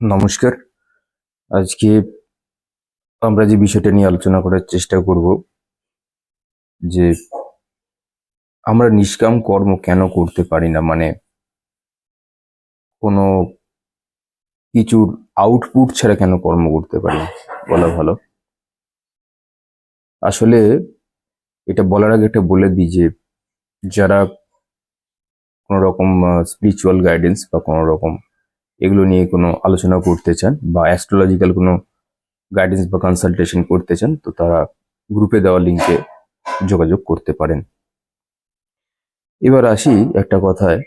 নমস্কার। আজকে আমরা যে বিষয়টা নিয়ে আলোচনা করার চেষ্টা করব যে আমরা নিষ্কাম কর্ম কেন করতে পারি না, মানে কোনো কিছুর আউটপুট ছাড়া কেন কর্ম করতে পারি না, বলা ভালো। আসলে এটা বলার আগে এটা বলে দিই যে যারা কোনো রকম স্পিরিচুয়াল গাইডেন্স বা কোনো রকম এগুলো নিয়ে কোনো আলোচনা করতে চান বা অ্যাস্ট্রোলজিক্যাল কোনো গাইডেন্স বা কনসালটেশন করতে চান, তো তারা গ্রুপে দেওয়া লিঙ্কে যোগাযোগ করতে পারেন। এবার আসি একটা কথায়,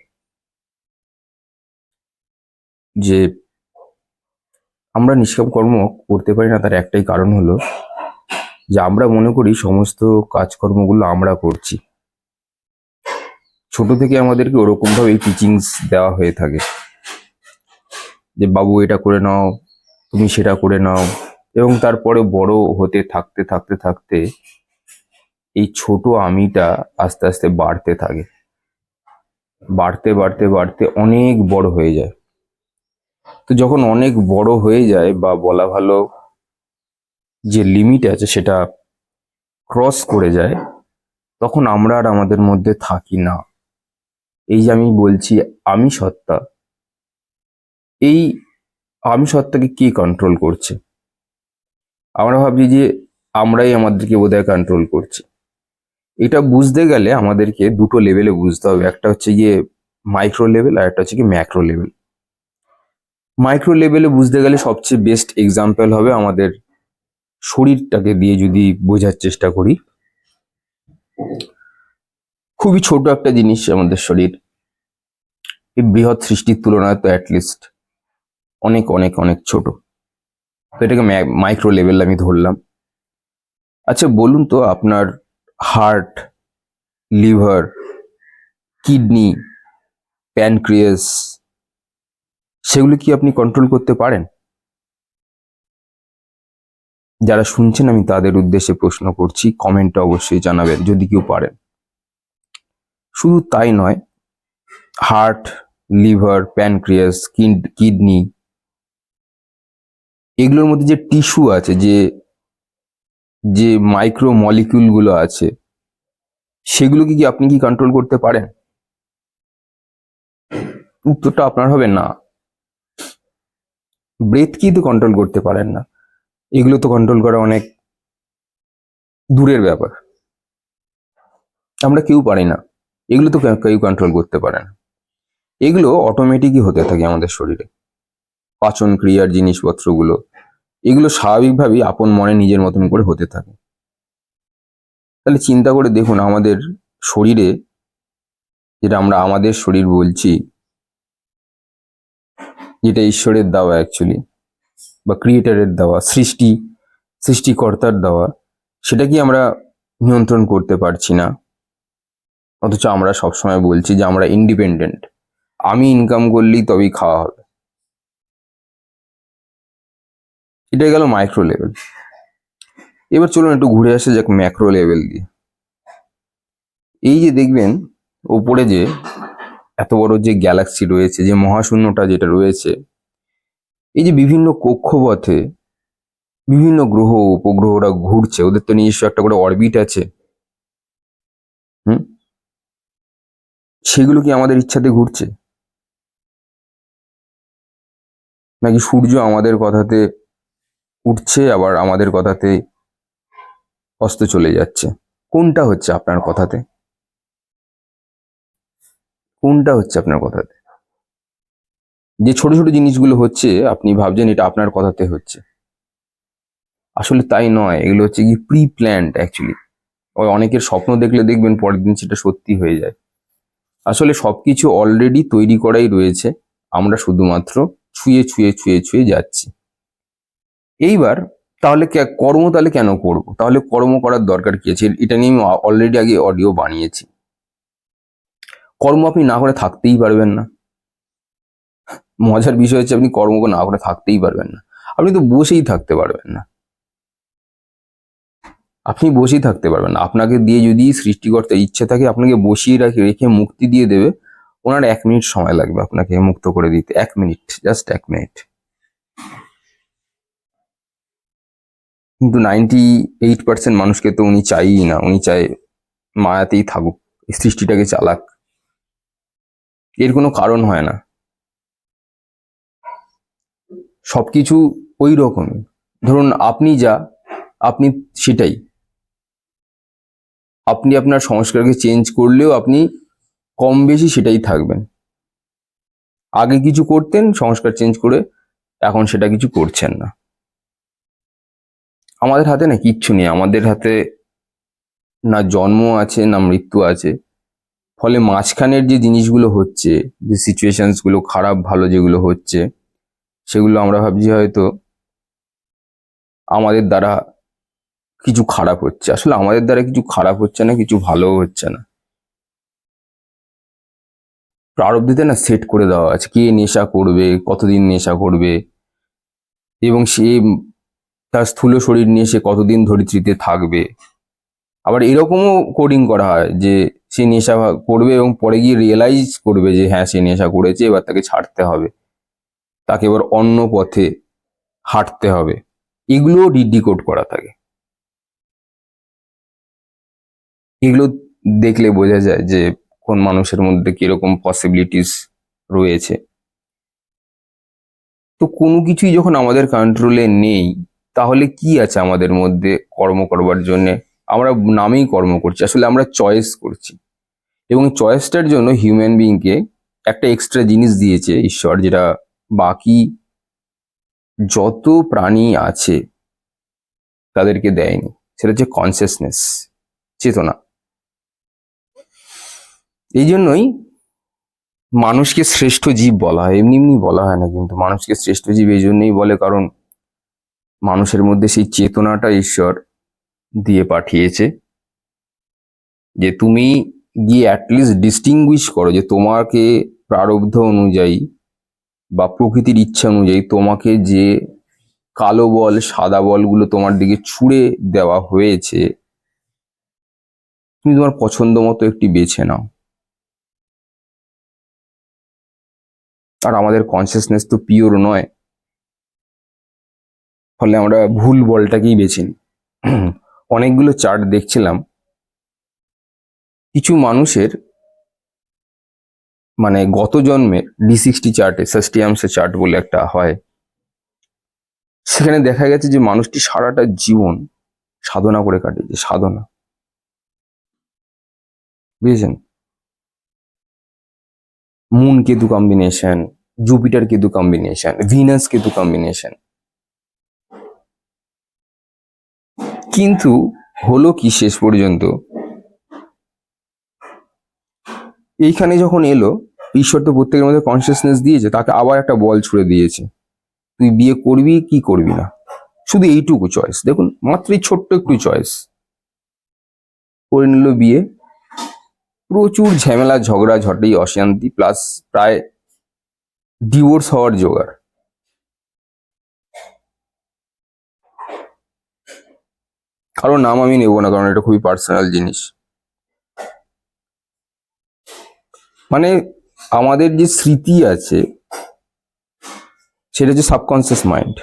যে আমরা নিষ্কাম কর্ম করতে পারি না তার একটাই কারণ হলো যে আমরা মনে করি সমস্ত কাজকর্মগুলো আমরা করছি। ছোট থেকে আমাদেরকে ওরকম ভাবে টিচিংস দেওয়া হয়ে থাকে যে বাবু এটা করে নাও, তুমি সেটা করে নাও, এবং তারপরে বড় হতে থাকতে থাকতে থাকতে এই ছোট আমিটা আস্তে আস্তে বাড়তে থাকে, বাড়তে বাড়তে বাড়তে অনেক বড় হয়ে যায়। তো যখন অনেক বড় হয়ে যায়, বা বলা ভালো যে লিমিট আছে সেটা ক্রস করে যায়, তখন আমরা আর আমাদের মধ্যে থাকি না। এই যে আমি বলছি আমি সত্তা, এই আমি সত্তাকে কে কন্ট্রোল করছে? আমরা ভাবছি যে আমরাই আমাদেরকে বোধহয় কন্ট্রোল করছি। এটা বুঝতে গেলে আমাদেরকে দুটো লেভেলে বুঝতে হবে, একটা হচ্ছে গিয়ে মাইক্রো লেভেল আর একটা হচ্ছে কি ম্যাক্রো লেভেল। মাইক্রো লেভেলে বুঝতে গেলে সবচেয়ে বেস্ট এক্সাম্পল হবে আমাদের শরীরটাকে দিয়ে যদি বোঝার চেষ্টা করি। খুবই ছোট একটা জিনিস আমাদের শরীর, এই বৃহৎ সৃষ্টির তুলনায় তো অ্যাটলিস্ট অনেক অনেক অনেক ছোট। তো এটাকে মাইক্রো লেভেল আমি ধরলাম। আচ্ছা বলুন তো, আপনার হার্ট, লিভার, কিডনি, প্যানক্রিয়াস, সেগুলো কি আপনি কন্ট্রোল করতে পারেন? যারা শুনছেন আমি তাদের উদ্দেশ্যে প্রশ্ন করছি, কমেন্টে অবশ্যই জানাবেন যদি কেউ পারেন। শুধু তাই নয়, হার্ট, লিভার, প্যানক্রিয়াস, কিডনি, এগুলোর মধ্যে যে টিস্যু আছে, যে যে মাইক্রো মলিকিউল গুলো আছে, সেগুলোকে কি আপনি কি কন্ট্রোল করতে পারেন? উত্তরটা আপনার হবে না। ব্রেথ কি তো কন্ট্রোল করতে পারেন না, এগুলো তো কন্ট্রোল করা অনেক দূরের ব্যাপার। আমরা কেউ পারি না, এগুলো তো কেউ কন্ট্রোল করতে পারে না। এগুলো অটোমেটিকই হতে থাকে আমাদের শরীরে। পাচন ক্রিয়ার জিনিসপত্রগুলো, এগুলো স্বাভাবিকভাবেই আপন মনে নিজের মতন করে হতে থাকে। তাহলে চিন্তা করে দেখুন, আমাদের শরীরে, যেটা আমরা আমাদের শরীর বলছি, যেটা ঈশ্বরের দেওয়া অ্যাকচুয়ালি, বা ক্রিয়েটারের দেওয়া, সৃষ্টিকর্তার দেওয়া, সেটা কি আমরা নিয়ন্ত্রণ করতে পারছি না? অথচ আমরা সবসময় বলছি যে আমরা ইন্ডিপেন্ডেন্ট, আমি ইনকাম করলেই তবেই খাওয়া হবে। এটা গেল মাইক্রো লেভেল। এবার চলুন একটু ঘুরে আসা যাক ম্যাক্রো লেভেল দিয়ে। এই যে দেখবেন ওপরে যে এত বড় যে গ্যালাক্সি রয়েছে, যে মহাশূন্যটা যেটা রয়েছে, এই যে বিভিন্ন কক্ষপথে বিভিন্ন গ্রহ উপগ্রহরা ঘুরছে, ওদের তো নিজস্ব একটা করে অরবিট আছে। হুম, সেগুলো কি আমাদের ইচ্ছাতে ঘুরছে, নাকি সূর্য আমাদের কথাতে উঠছে আবার আমাদের কথাতে অস্ত চলে যাচ্ছে? কোনটা হচ্ছে আপনার কথাতে? কোনটা হচ্ছে আপনার কথাতে? যে ছোট ছোট জিনিসগুলো হচ্ছে আপনি ভাবছেন এটা আপনার কথাতে হচ্ছে, আসলে তাই নয়। এগুলো হচ্ছে কি প্রি প্ল্যান্ড অ্যাকচুয়ালি। ওই অনেকের স্বপ্ন দেখলে দেখবেন পরের দিন সেটা সত্যি হয়ে যায়। আসলে সবকিছু অলরেডি তৈরি করাই রয়েছে, আমরা শুধুমাত্র ছুঁয়ে ছুঁয়ে ছুঁয়ে ছুঁয়ে যাচ্ছি। এইবার তাহলে কর্ম তাহলে কেন করব? তাহলে কর্ম করার দরকার কি আছে? এটা নিয়ে আমি অলরেডি আগে অডিও বানিয়েছি। কর্ম আপনি না করে থাকতেই পারবেন না। মজার বিষয় হচ্ছে আপনি কর্ম না করে থাকতেই পারবেন না। আপনি তো বসেই থাকতে পারবেন না। আপনি বসেই থাকতে পারবেন না। আপনাকে দিয়ে যদি সৃষ্টিকর্তার ইচ্ছে থাকে আপনাকে বসিয়ে রেখে মুক্তি দিয়ে দেবে, ওনার 1 মিনিট সময় লাগবে আপনাকে মুক্ত করে দিতে। 1 মিনিট, জাস্ট 1 মিনিট। কিন্তু 98% মানুষকে তো উনি চাইই না, উনি চায় মায়াতেই থাকুক, এই সৃষ্টিটাকে চালাক। এর কোনো কারণ হয় না, সবকিছু ওই রকমই। ধরুন আপনি যা, আপনি সেটাই। আপনি আপনার সংস্কারকে চেঞ্জ করলেও আপনি কম বেশি সেটাই থাকবেন। আগে কিছু করতেন, সংস্কার চেঞ্জ করে এখন সেটা কিছু করছেন না। আমাদের হাতে না কিচ্ছু নেই, আমাদের হাতে না জন্ম আছে না মৃত্যু আছে। ফলে মাঝখানের যে জিনিসগুলো হচ্ছে, যে সিচুয়েশনস গুলো খারাপ ভালো যেগুলো হচ্ছে, সেগুলো আমরা ভাবছি হয়তো আমাদের দ্বারা কিছু খারাপ হচ্ছে। আসলে আমাদের দ্বারা কিছু খারাপ হচ্ছে না, কিছু ভালোও হচ্ছে না। প্রারব্ধতে না সেট করে দেওয়া আছে কে নেশা করবে, কতদিন নেশা করবে, এবং সে তার স্থূল শরীর নিয়ে সে কতদিন ধরিত্রীতে থাকবে। আবার এরকমও কোডিং করা হয় যে সে নেশা করবে এবং পরে গিয়ে রিয়েলাইজ করবে যে হ্যাঁ সে নেশা করেছে, এবার তাকে ছাড়তে হবে, তাকে এবার অন্য পথে হাঁটতে হবে। এগুলোও ডিকোড করা থাকে। এগুলো দেখলে বোঝা যায় যে কোন মানুষের মধ্যে কিরকম পসিবিলিটিস রয়েছে। তো কোনো কিছুই যখন আমাদের কন্ট্রোলে নেই, তাহলে কি আছে আমাদের মধ্যে কর্ম করবার জন্য? আমরা নামেই কর্ম করছি, আসলে আমরা চয়েস করছি। এবং চয়েসটার জন্য হিউম্যান বিংকে একটা এক্সট্রা জিনিস দিয়েছে ঈশ্বর, যেটা বাকি যত প্রাণী আছে তাদেরকে দেয়নি। সেটা হচ্ছে কনসিয়াসনেস, চেতনা। এই জন্যই মানুষকে শ্রেষ্ঠ জীব বলা হয়, এমনি এমনি বলা হয় না কিন্তু। মানুষকে শ্রেষ্ঠ জীব এই জন্যই বলে কারণ মানুষের মধ্যে সেই চেতনাটা ঈশ্বর দিয়ে পাঠিয়েছে, যে তুমি গিয়ে অ্যাটলিস্ট ডিস্টিংগুইশ করো যে তোমাকে প্রারব্ধ অনুযায়ী বা প্রকৃতির ইচ্ছা অনুযায়ী তোমাকে যে কালো বল সাদা বলগুলো তোমার দিকে ছুড়ে দেওয়া হয়েছে, তুমি তোমার পছন্দ মতো একটি বেছে নাও। আর আমাদের কনসিয়াসনেস তো পিওর নয়, ফলে আমরা ভুল বলটাকেই বেছে নিই। অনেকগুলো চার্ট দেখছিলাম, কিছু মানুষের মানে গত জন্মের D60 চার্টে, সাস্টিয়ামস চার্ট বলে একটা হয়, সেখানে দেখা গেছে যে মানুষটি সারাটা জীবন সাধনা করে কাটিয়েছে। সাধনা, বুঝেছেন? Moon Ketu combination, Jupiter Ketu combination, Venus Ketu combination. কিন্তু হলো কি শেষ পর্যন্ত, এইখানে যখন এলো, ঈশ্বর তো প্রত্যেকের মধ্যে কনসিয়াসনেস দিয়েছে, তাকে আবার একটা বল ছুড়ে দিয়েছে, তুই বিয়ে করবি কি করবি না। শুধু এইটুকু চয়েস, দেখুন মাত্র এই ছোট্ট একটু চয়েস। করে নিল বিয়ে, প্রচুর ঝামেলা ঝগড়া ঝাঁটি অশান্তি, প্লাস প্রায় ডিভোর্স হওয়ার জোগাড়। কারো নাম আমি নেব না, কারণ এটা খুবই পার্সোনাল জিনিস। মানে আমাদের যে স্মৃতি আছে সেটা হচ্ছে সাবকনসিয়াস মাইন্ড।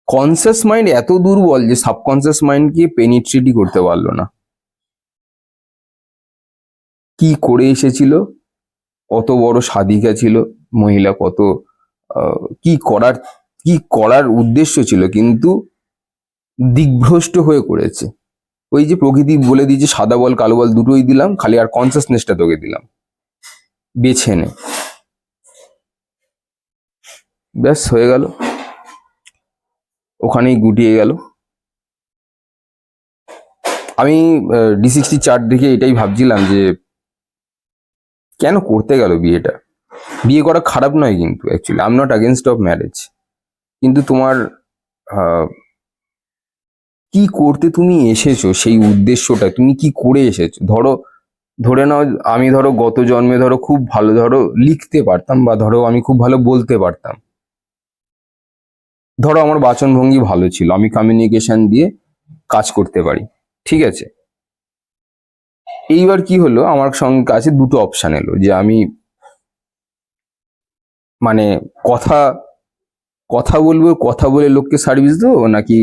কনসিয়াস মাইন্ড এত দুর্বল যে সাবকনসিয়াস মাইন্ডকে পেনিট্রেটই করতে পারলো না। কি করে এসেছিল, কত বড় সাধিকা ছিল মহিলা, কত কি করার উদ্দেশ্য ছিল, কিন্তু দিগ্ভ্রষ্ট হয়ে করেছে। ওই যে প্রকৃতি বলে দিয়েছে সাদা বল কালো বল দুটোই দিলাম, খালি আর কনসিয়াসনেসটা তোকে দিলাম, বেছে নে। ব্যাস হয়ে গেল, ওখানেই গুটিয়ে গেল। আমি D60 চার্ট দেখে এটাই ভাবছিলাম যে কেন করতে গেল বিয়েটা। বিয়ে করা খারাপ নয় কিন্তু, actually I am not against of marriage, কিন্তু তোমার কি করতে তুমি এসেছো, সেই উদ্দেশ্যটা তুমি কি করে এসেছো। ধরে নাও আমি গত জন্মে খুব ভালো লিখতে পারতাম, বা আমি খুব ভালো বলতে পারতাম, আমার বাচন ভঙ্গি ভালো ছিল, আমি কমিউনিকেশন দিয়ে কাজ করতে পারি, ঠিক আছে। এইবার কি হলো, আমার সঙ্গে কাছে দুটো অপশন এলো, যে আমি মানে কথা কথা বলবো, কথা বলে লোককে সার্ভিস দেবো, নাকি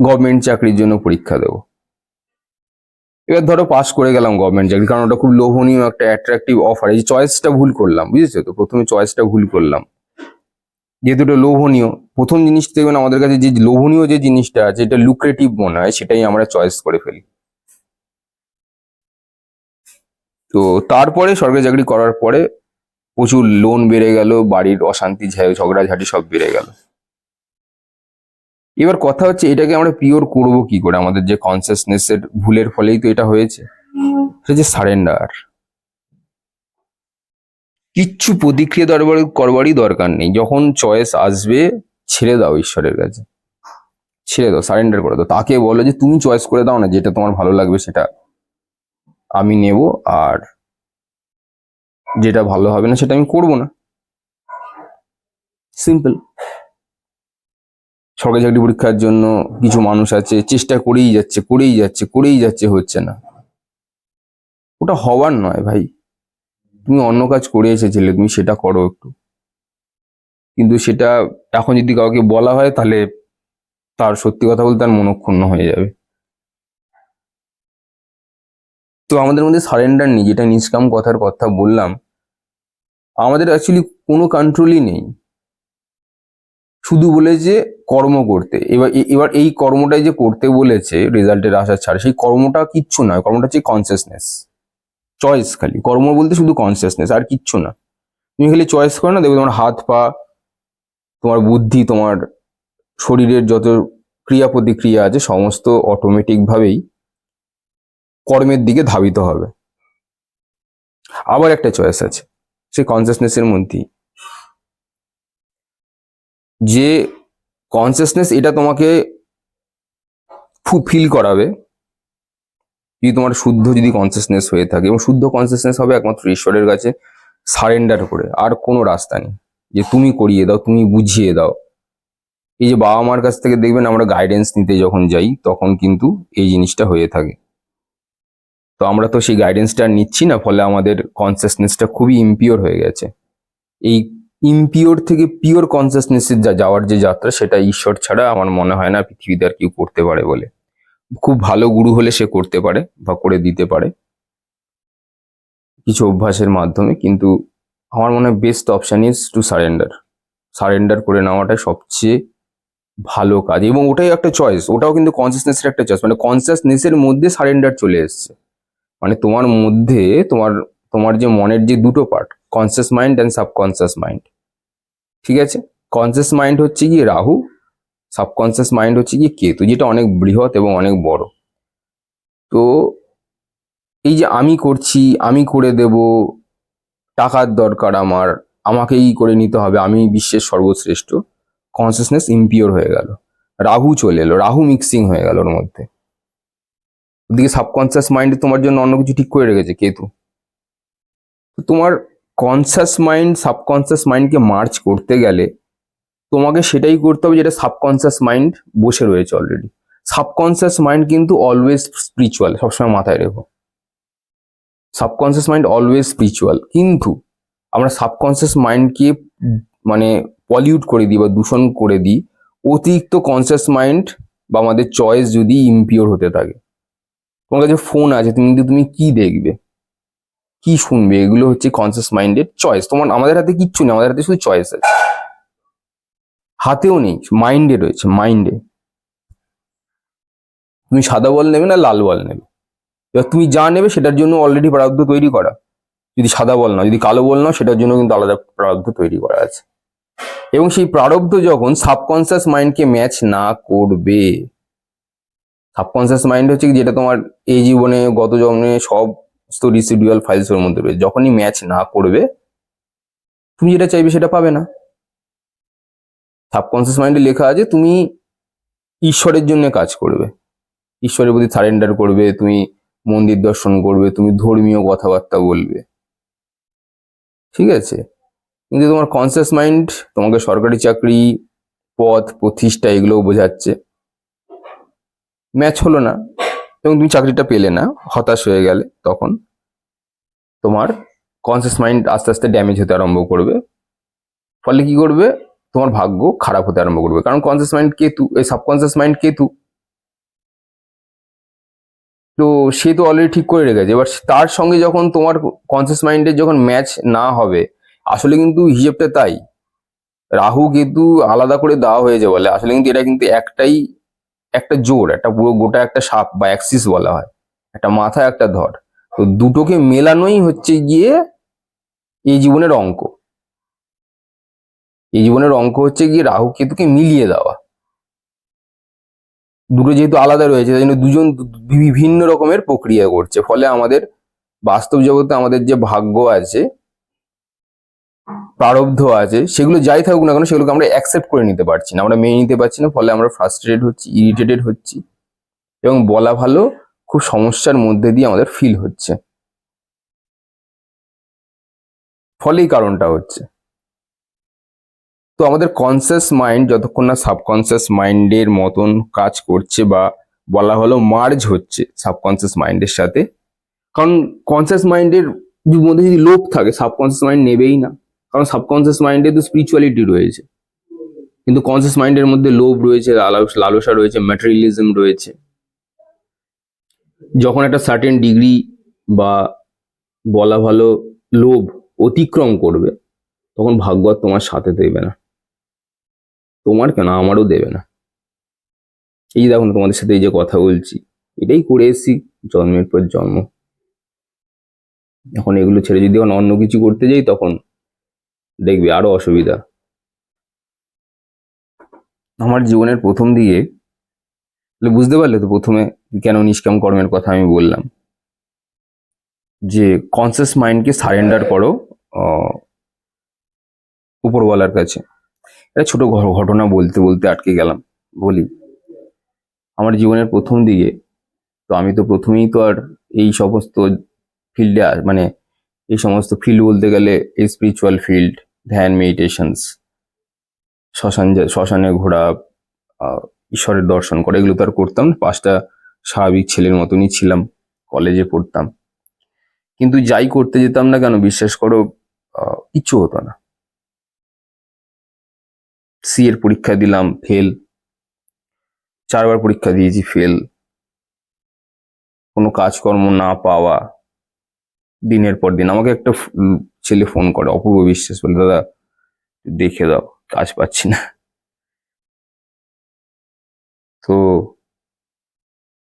গভর্নমেন্ট চাকরির জন্য পরীক্ষা দেবো? এবার ধরো পাস করে গেলাম গভর্নমেন্ট চাকরি, কারণ ওটা খুব লোভনীয় একটা অ্যাট্রাকটিভ অফার। এই চয়েসটা ভুল করলাম, বুঝেছো তো? প্রথমে চয়েসটা ভুল করলাম, যেহেতু এটা লোভনীয়। প্রথম জিনিস দেখবেন আমাদের কাছে যে লোভনীয় যে জিনিসটা আছে, এটা লুক্রেটিভ মনে হয়, সেটাই আমরা চয়েস করে ফেলি। তো তারপরে সরকারি চাকরি করার পরে প্রচুর লোন বেড়ে গেল, বাড়ির অশান্তি ঝগড়াঝাটি সব বেড়ে গেল। এবার কথা হচ্ছে, এটাকে আমরা পিওর করবো কি করে? আমাদের যে কনসিয়াসনেস এর ভুলের ফলেই তো এটা হয়েছে। সেটা যে সারেন্ডার। কিচ্ছু প্রতিক্রিয়া করবারই দরকার নেই। যখন চয়েস আসবে, ছেড়ে দাও ঈশ্বরের কাছে, ছেড়ে দাও, সারেন্ডার করে দাও। তাকে বলো যে তুমি চয়েস করে দাও না, যেটা তোমার ভালো লাগবে সেটা আমি নেব, আর যেটা ভালো হবে না সেটা আমি করবো না। সিম্পল। সরকারি চাকরি পরীক্ষার জন্য কিছু মানুষ আছে চেষ্টা করেই যাচ্ছে, হচ্ছে না। ওটা হওয়ার নয় ভাই। তুমি অন্য কাজ করে এসেছিলে, তুমি সেটা করো একটু। কিন্তু সেটা এখন যদি কাউকে বলা হয়, তাহলে তার সত্যি কথা বলতে তার মনক্ষুণ্ণ হয়ে যাবে। তো আমাদের মধ্যে সারেন্ডার নেই, যেটা নিষ্কাম কথার কথা বললাম। আমাদের অ্যাকচুয়ালি কোনো কন্ট্রোলই নেই, শুধু বলেছে কর্ম করতে। এবার এই কর্মটাই যে করতে বলেছে রেজাল্টের আশা ছাড়া, সেই কর্মটা কিচ্ছু নয়। কর্মটা হচ্ছে কনসিয়াসনেস, চয়েস। খালি কর্ম বলতে শুধু কনসিয়াসনেস, আর কিচ্ছু না। তুমি খালি চয়েস করো না, দেখবে তোমার হাত পা, তোমার বুদ্ধি, তোমার শরীরের যত ক্রিয়া প্রতিক্রিয়া আছে, সমস্ত অটোমেটিক ভাবেই কর্মের দিকে ধাবিত হবে। আবার একটা চয়েস আছে সেই কনসিয়াসনেসের মধ্যেই, যে কনসিয়াসনেস এটা তোমাকে ফিল করাবে, যদি তোমার শুদ্ধ যদি কনসিয়াসনেস হয়ে থাকে। এবং শুদ্ধ কনসিয়াসনেস হবে একমাত্র ঈশ্বরের কাছে সারেন্ডার করে। আর কোনো রাস্তা নেই যে তুমি করিয়ে দাও, তুমি বুঝিয়ে দাও। এই যে বাবা মার কাছ থেকে দেখবেন আমরা গাইডেন্স নিতে যখন যাই, তখন কিন্তু এই জিনিসটা হয়ে থাকে। তো আমরা তো সেই গাইডেন্সটা নিচ্ছি না, ফলে আমাদের কনসিয়াসনেসটা খুবই ইমপিওর হয়ে গেছে। এই ইমপিওর থেকে পিওর কনসিয়াসনেসে যাওয়ার যে যাত্রা, সেটা ঈশ্বর ছাড়া আমার মনে হয় না পৃথিবীতে আর কেউ করতে পারে বলে। খুব ভালো গুরু হলে সে করতে পারে বা করে দিতে পারে কিছু অভ্যাসের মাধ্যমে, কিন্তু আমার মনে হয় best option is to surrender. Surrender করে নেওয়াটাই সবচেয়ে ভালো কাজ, এবং ওটাই একটা চয়েস। ওটাও কিন্তু কনসিয়াসনেসের একটা চয়েস, মানে কনসিয়াসনেসের মধ্যে সারেন্ডার চলে এসছে। মানে তোমার মধ্যে তোমার তোমার যে মনের যে দুটো part, conscious mind and subconscious mind, ঠিক আছে? কনসিয়াস মাইন্ড হচ্ছে কি রাহু, সাবকনসিয়াস মাইন্ড হচ্ছে কি কেতু, যেটা অনেক বৃহৎ এবং অনেক বড়। তো এই যে আমি করছি, আমি করে দেব, টাকার দরকার আমার, আমাকেই করে নিতে হবে, আমি বিশ্বের সর্বশ্রেষ্ঠ, কনসিয়াসনেস ইমপিওর হয়ে গেল। রাহু চলে এলো, রাহু মিক্সিং হয়ে গেল ওর মধ্যে। ওদিকে সাবকনসিয়াস মাইন্ড তোমার জন্য অন্য কিছু ঠিক করে রেখেছে, কেতু। তো তোমার কনসিয়াস মাইন্ড সাবকনসিয়াস মাইন্ডকে মার্চ করতে গেলে তোমাকে সেটাই করতে হবে যেটা সাবকনসিয়াস মাইন্ড বসে রয়েছে অলরেডি। সাবকনসিয়াস মাইন্ড কিন্তু অলওয়েজ স্পিরিচুয়াল, সবসময় মাথায় রেখো। সাবকনসিয়াস মাইন্ড অলওয়েজ স্পিরিচুয়াল, কিন্তু আমরা সাবকনসিয়াস মাইন্ডকে মানে পলিউট করে দিই বা দূষণ করে দিই অতিরিক্ত কনসিয়াস মাইন্ড বা আমাদের চয়েস যদি ইমপিওর হতে থাকে। তোমার কাছে ফোন আছে, তুমি কি দেখবে, কি শুনবে, এগুলো হচ্ছে কনসিয়াস মাইন্ডের চয়েস। আমাদের হাতে কিচ্ছু নেই, আমাদের হাতে শুধু চয়েস আছে। হাতেও নেই, মাইন্ডে রয়েছে, মাইন্ডে। তুমি সাদা বল নেবে না লাল বল নেবে, এবার তুমি যা নেবে সেটার জন্য অলরেডি প্রারব্ধ তৈরি করা। যদি সাদা বল নাও, যদি কালো বল নাও, সেটার জন্য কিন্তু আলাদা প্রারব্ধ তৈরি করা আছে। এবং সেই প্রারব্ধ যখন সাবকনসিয়াস মাইন্ডকে ম্যাচ না করবে, সাবকনসিয়াস মাইন্ড হচ্ছে যেটা তোমার এই জীবনে গত জন্মে সব রিসিডুয়াল ফাইলস এর মধ্যে রয়েছে, যখনই ম্যাচ না করবে, তুমি যেটা চাইবে সেটা পাবে না। সাবকনসিয়াস মাইন্ডে লেখা আছে তুমি ঈশ্বরের জন্য কাজ করবে, ঈশ্বরের প্রতি সারেন্ডার করবে, তুমি মন্দির দর্শন করবে, তুমি ধর্মীয় কথাবার্তা বলবে, ঠিক আছে? কিন্তু তোমার কনসিয়াস মাইন্ড তোমাকে সরকারি চাকরি, পদ, প্রতিষ্ঠা এগুলোও বোঝাচ্ছে, ম্যাচ হলো না এবং তুমি চাকরিটা পেলে না, হতাশ হয়ে গেলে, তখন তোমার কনসিয়াস মাইন্ড আস্তে আস্তে ড্যামেজ হতে আরম্ভ করবে। ফলে কি করবে? তোমার ভাগ্য খারাপ হতে আরম্ভ করবে। কারণ কনসিয়াস মাইন্ড কেতু, এই সাবকনসিয়াস মাইন্ড কেতু, তো সে তো অলরেডি ঠিক করে রেখেছে। এবার তার সঙ্গে যখন তোমার কনসিয়াস মাইন্ডের যখন ম্যাচ না হবে, আসলে কিন্তু হিসেবটা তাই, রাহু কেতু আলাদা করে দেওয়া হয়েছে বলে আসলে কিন্তু এটা কিন্তু একটাই, একটা জোর, একটা পুরো গোটা একটা সাপ বা অ্যাক্সিস বলা হয়, একটা মাথা একটা ধর। তো দুটোকে মেলানোই হচ্ছে গিয়ে এই জীবনের অঙ্ক। এই জীবনের অঙ্ক হচ্ছে গিয়ে রাহু কেতুকে মিলিয়ে দেওয়া। দুটো যেহেতু আলাদা রয়েছে তাই জন্য দুজন বিভিন্ন রকমের প্রক্রিয়া করছে, ফলে আমাদের বাস্তব জগতে আমাদের যে ভাগ্য আছে, প্রারব্ধ আছে, সেগুলো যাই থাকুক না কেন সেগুলোকে আমরা অ্যাকসেপ্ট করে নিতে পারছি না, আমরা মেনে নিতে পারছি না, ফলে আমরা ফ্রাস্ট্রেটেড হচ্ছি, ইরিটেটেড হচ্ছি, এবং বলা ভালো খুব সমস্যার মধ্যে দিয়ে আমাদের ফিল হচ্ছে। ফলে এই কারণটা হচ্ছে। তো আমাদের কনসিয়াস মাইন্ড যতক্ষণ না সাবকনসিয়াস মাইন্ডের মতন কাজ করছে, বা বলা হলো মার্জ হচ্ছে সাবকনসিয়াস মাইন্ডের সাথে, কারণ কনসিয়াস মাইন্ডের মধ্যে যদি লোভ থাকে সাবকনসিয়াস মাইন্ড নেবেই না, কারণ সাবকনসিয়াস মাইন্ডে তো স্পিরিচুয়ালিটি রয়েছে, কিন্তু কনসিয়াস মাইন্ডের মধ্যে লোভ রয়েছে, লালসা রয়েছে, ম্যাটেরিয়ালিজম রয়েছে। যখন একটা সার্টেন ডিগ্রি বা বলা ভালো লোভ অতিক্রম করবে, তখন ভাগ্য আর তোমার সাথে দেবে না, তোমার কেন আমারও দেবে না। এই যে দেখুন তোমাদের সাথে এই যে কথা বলছি, এটাই করে এসেছি জন্মের পর জন্ম। এখন এগুলো ছেড়ে যদি অন্য কিছু করতে যাই তখন দেখবে আরো অসুবিধা। আমার জীবনের প্রথম দিকে বুঝতে পারলে তো প্রথমে কেন নিষ্কাম কর্মের কথা আমি বললাম, যে কনসিয়াস মাইন্ডকে সারেন্ডার করো উপরওয়ালার কাছে। একটা ছোট ঘটনা বলতে বলতে আটকে গেলাম, বলি। আমার জীবনের প্রথম দিকে, তো আমি তো প্রথমেই তো আর এই সমস্ত ফিল্ডে মানে এই সমস্ত ফিল্ড বলতে গেলে এই স্পিরিচুয়াল ফিল্ড, ধ্যান, মেডিটেশনস, শ্মশানে ঘোরা, ঈশ্বরের দর্শন করা, এগুলো তো আর করতাম না। 5টা স্বাভাবিক ছেলের মতনই ছিলাম, কলেজে পড়তাম, কিন্তু যাই করতে যেতাম না কেন বিশ্বাস করো কিচ্ছু হতো না। সি এর পরীক্ষা দিলাম, ফেল। 4বার পরীক্ষা দিয়েছি, ফেল। কোনো কাজকর্ম না পাওয়া, দিনের পর দিন। আমাকে একটা ছেলে ফোন করে, অপূর্ব বিশ্বাস, বলে দাদা দেখে দাও, কাজ পাচ্ছি না। তো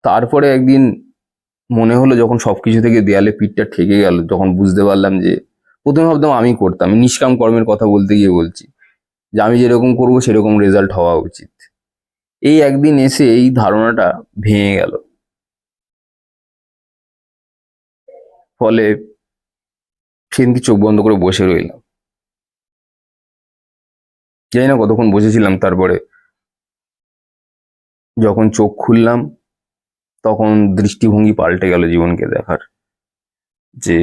তারপরে একদিন মনে হলো, যখন সবকিছু থেকে দেয়ালে পিঠটা ঠেকে গেল, যখন বুঝতে পারলাম যে, প্রথমে ভাবতাম আমি করতাম, নিষ্কাম কর্মের কথা বলতে গিয়ে বলছি, যে আমি যেরকম করবো সেরকম রেজাল্ট হওয়া উচিত। এই একদিন এসে এই ধারণাটা ভেঙে গেল, ফলে সেদিনকে চোখ বন্ধ করে বসে রইলাম। জানি না কতক্ষণ বসেছিলাম, তারপরে যখন চোখ খুললাম তখন দৃষ্টিভঙ্গি পাল্টে গেল জীবনকে দেখার, যে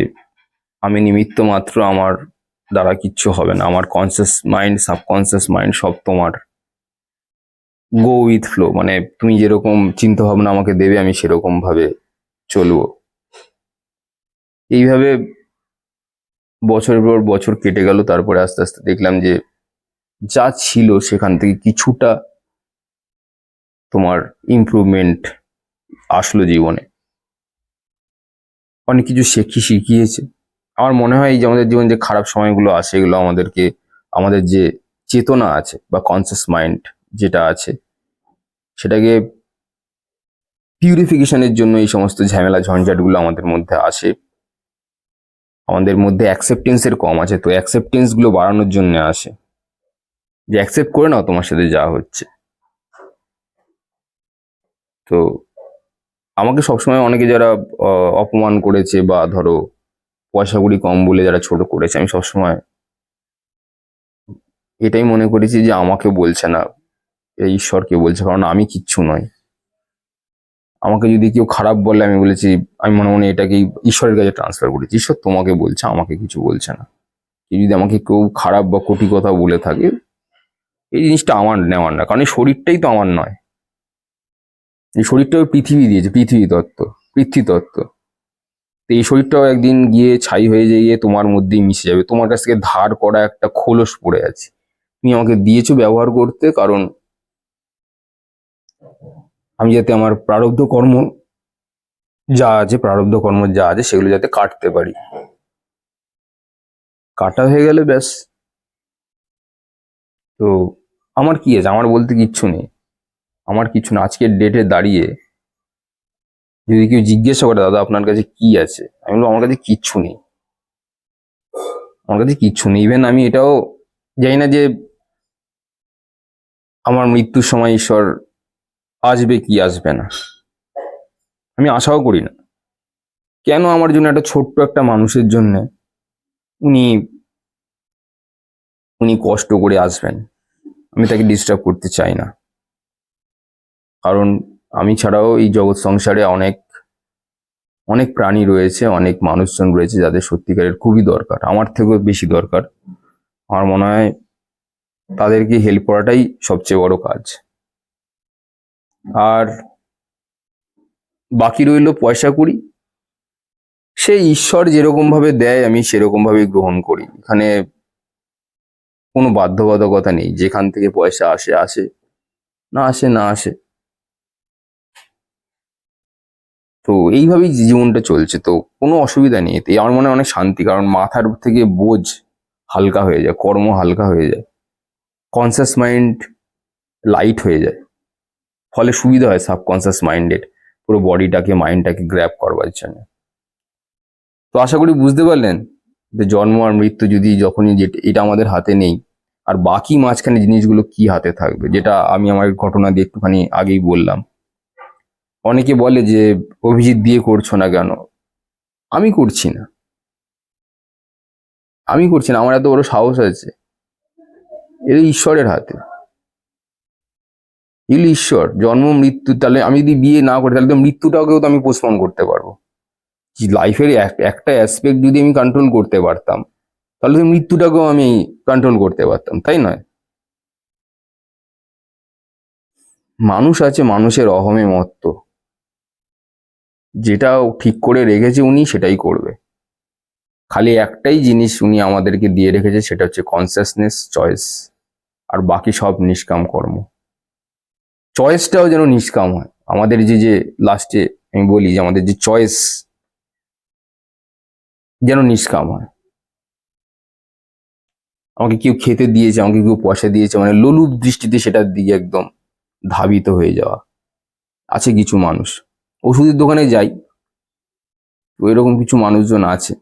আমি নিমিত্ত মাত্র, আমার দ্বারা কিচ্ছু হবে না, আমার কনসিয়াস মাইন্ড, সাবকনসিয়াস মাইন্ড সব তোমার। গো উইথ ফ্লো, মানে তুমি যেরকম চিন্তা ভাবনা আমাকে দেবে আমি সেরকম ভাবে চলবো। এইভাবে বছরের পর বছর কেটে গেল। তারপরে আস্তে আস্তে দেখলাম যে যা ছিল সেখান থেকে কিছুটা তোমার ইমপ্রুভমেন্ট আসলো জীবনে, অনেক কিছু শিখিয়েছে। আমার মনে হয় এই যে আমাদের জীবনে যে খারাপ সময়গুলো আসে, এগুলো আমাদেরকে, আমাদের যে চেতনা আছে বা কনসিয়াস মাইন্ড যেটা আছে, সেটাকে পিউরিফিকেশনের জন্য এই সমস্ত ঝামেলা ঝঞ্ঝাটগুলো আমাদের মধ্যে আসে। আমাদের মধ্যে অ্যাকসেপ্টেন্সের কম আছে, তো অ্যাকসেপ্টেন্স গুলো বাড়ানোর জন্য আসে, যে অ্যাকসেপ্ট করে নাও তোমার সাথে যা হচ্ছে। তো আমাকে সবসময় অনেকে যারা অপমান করেছে, বা ধরো পয়সা কড়ি কম বলে যারা ছোট করেছে, আমি সবসময় এটাই মনে করেছি যে আমাকে বলছে না, এই ঈশ্বরকে বলছে, কারণ আমি কিচ্ছু নই। আমাকে যদি কেউ খারাপ বলে, আমি বলেছি, আমি মনে মনে এটাকেই ঈশ্বরের কাছে ট্রান্সফার করেছি, ঈশ্বর তোমাকে বলছে, আমাকে কিছু বলছে না। যদি আমাকে কেউ খারাপ বা কটি কথা বলে থাকে, এই জিনিসটা আমার নেওয়ার না, কারণ এই শরীরটাই তো আমার নয়। এই শরীরটাও পৃথিবী দিয়েছে, পৃথিবীতত্ত্ব। তো এই শরীরটাও একদিন গিয়ে ছাই হয়ে গিয়ে তোমার মধ্যেই মিশে যাবে, তোমার কাছ থেকে ধার করা একটা খোলস পড়ে আছে, তুমি আমাকে দিয়েছো ব্যবহার করতে, কারণ আমি যাতে আমার প্রারব্ধ কর্ম যা আছে সেগুলো যাতে কাটতে পারি। কাটা হয়ে গেলে ব্যাস। তো আমার কি আছে, আমার বলতে কিচ্ছু নেই, আমার কিছু না। আজকের ডেটে দাঁড়িয়ে যদি কেউ জিজ্ঞাসা করে দাদা আপনার কাছে কি আছে, আমি বলবো আমার কাছে কিচ্ছু নেই, আমার কাছে কিচ্ছু নেই। ইভেন আমি এটাও জানি না যে আমার মৃত্যুর সময় ঈশ্বর আসবে কি আসবে না, আমি আশাও করি না। কেন আমার জন্য, একটা ছোট্ট একটা মানুষের জন্য উনি উনি কষ্ট করে আসবেন? আমি তাকে ডিস্টার্ব করতে চাই না, কারণ আমি ছাড়াও এই জগৎ সংসারে অনেক অনেক প্রাণী রয়েছে, অনেক মানুষজন রয়েছে যাদের সত্যিকারের খুবই দরকার, আমার থেকেও বেশি দরকার। আমার মনে হয় তাদেরকে হেল্প করাটাই সবচেয়ে বড় কাজ। আর বাকি রইল পয়সা কড়ি, সে ঈশ্বর যেরকম ভাবে দেয় আমি সেরকম ভাবে গ্রহণ করি। এখানে কোনো বাধ্যবাধকতা নেই, যেখান থেকে পয়সা আসে আসে, না আসে না আসে। তো এইভাবেই জীবনটা চলছে, তো কোনো অসুবিধা নেই এতে। আমার মনে হয় অনেক শান্তি, কারণ মাথার থেকে বোঝ হালকা হয়ে যায়, কর্ম হালকা হয়ে যায়, কনসিয়াস মাইন্ড লাইট হয়ে যায়, ফলে সুবিধা হয় সাবকনসিয়াস মাইন্ডের পুরো বডিটাকে মাইন্ডটাকে গ্র্যাব করবার জন্য। তো আশা করি বুঝতে পারলেন যে জন্ম আর মৃত্যু যদি যখনই এটা আমাদের হাতে নেই, আর বাকি মাঝখানে জিনিসগুলো কি হাতে থাকবে, যেটা আমি আমার ঘটনা দিয়ে একটুখানি আগেই বললাম। অনেকে বলে যে অভিজিৎ বিয়ে করছো না কেন? আমি করছি না, আমার এত বড় সাহস আছে? এটা ঈশ্বরের হাতে, ঈশ্বর জন্ম মৃত্যু। তাহলে আমি যদি বিয়ে না করি তাহলে তো মৃত্যুটাকেও তো আমি পোস্টপোন করতে পারবো। লাইফের একটা অ্যাসপেক্ট যদি আমি কন্ট্রোল করতে পারতাম, তাহলে তো মৃত্যুটাকেও আমি কন্ট্রোল করতে পারতাম, তাই নয়? মানুষ আছে, মানুষের অহমে মত্ত, যেটা ঠিক করে রেখেছে উনি সেটাই করবে। খালি একটাই জিনিস উনি আমাদেরকে দিয়ে রেখেছে, সেটা হচ্ছে কনসিয়াসনেস, চয়েস, আর বাকি সব নিষ্কাম কর্ম। চয়েসটাও যেন নিষ্কাম হয়। আমাদের যে লাস্টে আমি বলি যে আমাদের যে চয়েস যেন নিষ্কাম হয়। আমাকে কেউ খেতে দিয়েছে, আমাকে কেউ পয়সা দিয়েছে, মানে লোলুপ দৃষ্টিতে সেটার দিকে একদম ধাবিত হয়ে যাওয়া। আছে কিছু মানুষ, ওষুধের দোকানে যাই, ওই রকম কিছু মানুষজন আছে,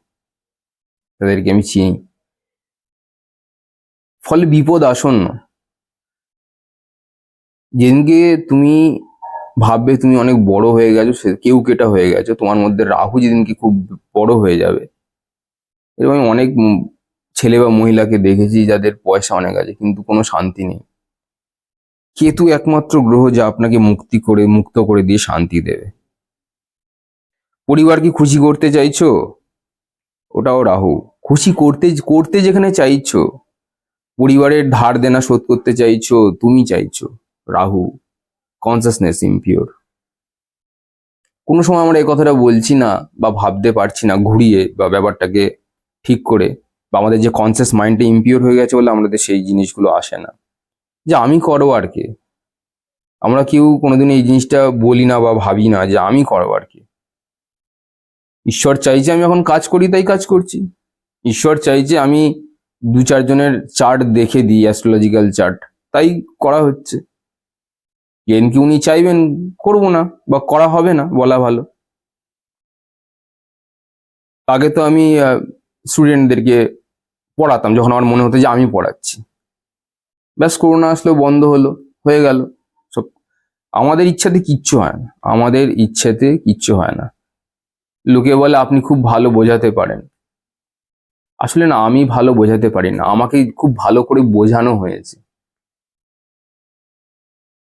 তাদেরকে আমি চিনি। ফলে বিপদ আসন্ন। যেদিনকে তুমি ভাববে তুমি অনেক বড় হয়ে গেছো, সে কেউ কেটা হয়ে গেছো, তোমার মধ্যে রাহু যেদিনকে খুব বড় হয়ে যাবে। এরকম আমি অনেক ছেলে বা মহিলাকে দেখেছি যাদের পয়সা অনেক আছে কিন্তু কোনো শান্তি নেই। কেতু একমাত্র গ্রহ যা আপনাকে মুক্ত করে দিয়ে শান্তি দেবে। পরিবারকে খুশি করতে চাইছো, ওটাও রাহু। খুশি করতে করতে যেখানে চাইছো, পরিবারের ধার দেনা শোধ করতে চাইছো, তুমি চাইছো, রাহু। Consciousness impure. কোনো সময় আমরা এই কথাটা বলছি না বা ভাবতে পারছি না ঘুরিয়ে বা ব্যাপারটাকে ঠিক করে, বা আমাদের যে কনসিয়াস মাইন্ডটা ইমপিওর হয়ে গেছে বলে আমাদের সেই জিনিসগুলো আসে না যে আমি করো আর কি। আমরা কেউ কোনোদিন এই জিনিসটা বলি না বা ভাবি না যে আমি করো আর কি। ঈশ্বর চাইছে আমি এখন কাজ করি, তাই কাজ করছি। ঈশ্বর চাইছে আমি দু চারজনের চার্ট দেখে দিই, অ্যাস্ট্রোলজিক্যাল চার্ট, তাই করা হচ্ছে। এন কি উনি চাইবেন করবো না বা করা হবে না বলা ভালো। আগে তো আমি স্টুডেন্টদেরকে পড়াতাম যখন আমার মনে হতো যে আমি পড়াচ্ছি, ব্যাস করোনা আসলো, বন্ধ হলো, হয়ে গেল সব। আমাদের ইচ্ছাতে কিচ্ছু হয় না, আমাদের ইচ্ছাতে কিচ্ছু হয় না। লোকে বলে আপনি খুব ভালো বোঝাতে পারেন। আসলে না, আমি ভালো বোঝাতে পারি না, আমাকে খুব ভালো করে বোঝানো হয়েছে।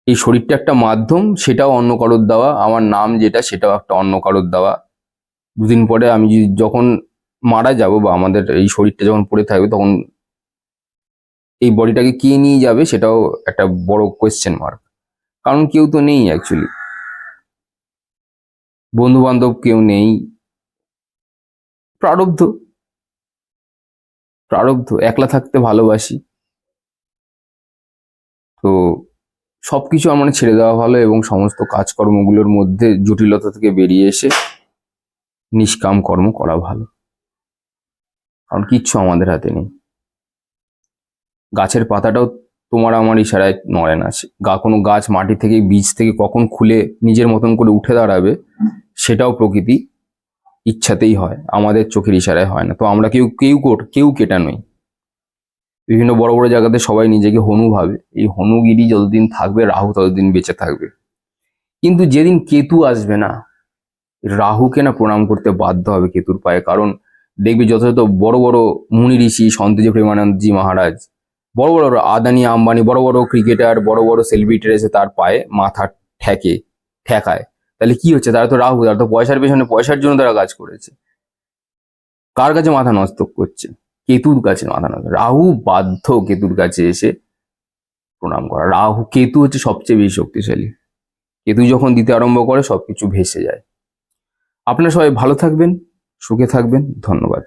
এই শরীরটা একটা মাধ্যম, সেটাও অন্য কারোর দেওয়া, আমার নাম যেটা সেটাও একটা অন্য কারোর দেওয়া। দুদিন পরে আমি যখন মারা যাব বা আমাদের এই শরীরটা যখন পড়ে থাকবে, তখন এই বডিটাকে কে নিয়ে যাবে সেটাও একটা বড় কোয়েশ্চেন মার্ক। কারণ কেউ তো নেই অ্যাকচুয়ালি, বন্ধু বান্ধব কেউ নেই। প্রারব্ধ, একলা থাকতে ভালোবাসি। তো সবকিছু আমার ছেড়ে দেওয়া ভালো এবং সমস্ত কাজকর্মগুলোর মধ্যে জটিলতা থেকে বেরিয়ে এসে নিষ্কাম কর্ম করা ভালো, কারণ কিচ্ছু আমাদের হাতে নেই। গাছের পাতাটাও তোমার আমার ইশারায় নড়ে না। কোনো গাছ মাটি থেকে বীজ থেকে কখন খুলে নিজের মতন করে উঠে দাঁড়াবে সেটাও প্রকৃতি ইচ্ছাতেই হয়, আমাদের চোখের ইশারায় হয় না। তো আমরা কেউ কেটা নই। বিভিন্ন বড় বড় জায়গাতে সবাই নিজেকে হনু ভাবে, এই হনুগিরি যতদিন থাকবে রাহু ততদিন বেঁচে থাকবে। কিন্তু যেদিন কেতু আসবে না, রাহুকে না প্রণাম করতে বাধ্য হবে কেতুর পায়ে। কারণ দেখবি যথাযথ বড় বড় মুনি ঋষি সন্তজি প্রেমানন্দজি মহারাজ, বড় বড় আদানি আম্বানি, বড় বড় ক্রিকেটার, বড় বড় সেলিব্রিটিরা এসে তার পায়ে মাথা ঠেকায়। তাহলে কি হচ্ছে? তারা তো রাহু, তারা তো পয়সার পেছনে, পয়সার জন্য তারা কাজ করেছে। কার কাছে মাথা নষ্ট করছে? কেতুর কাছে মাথা নষ্ট। রাহু বাধ্য কেতুর কাছে এসে প্রণাম করা। কেতু হচ্ছে সবচেয়ে বেশি শক্তিশালী। কেতু যখন দিতে আরম্ভ করে সবকিছু ভেসে যায়। আপনারা সবাই ভালো থাকবেন, সুখে থাকবেন। ধন্যবাদ।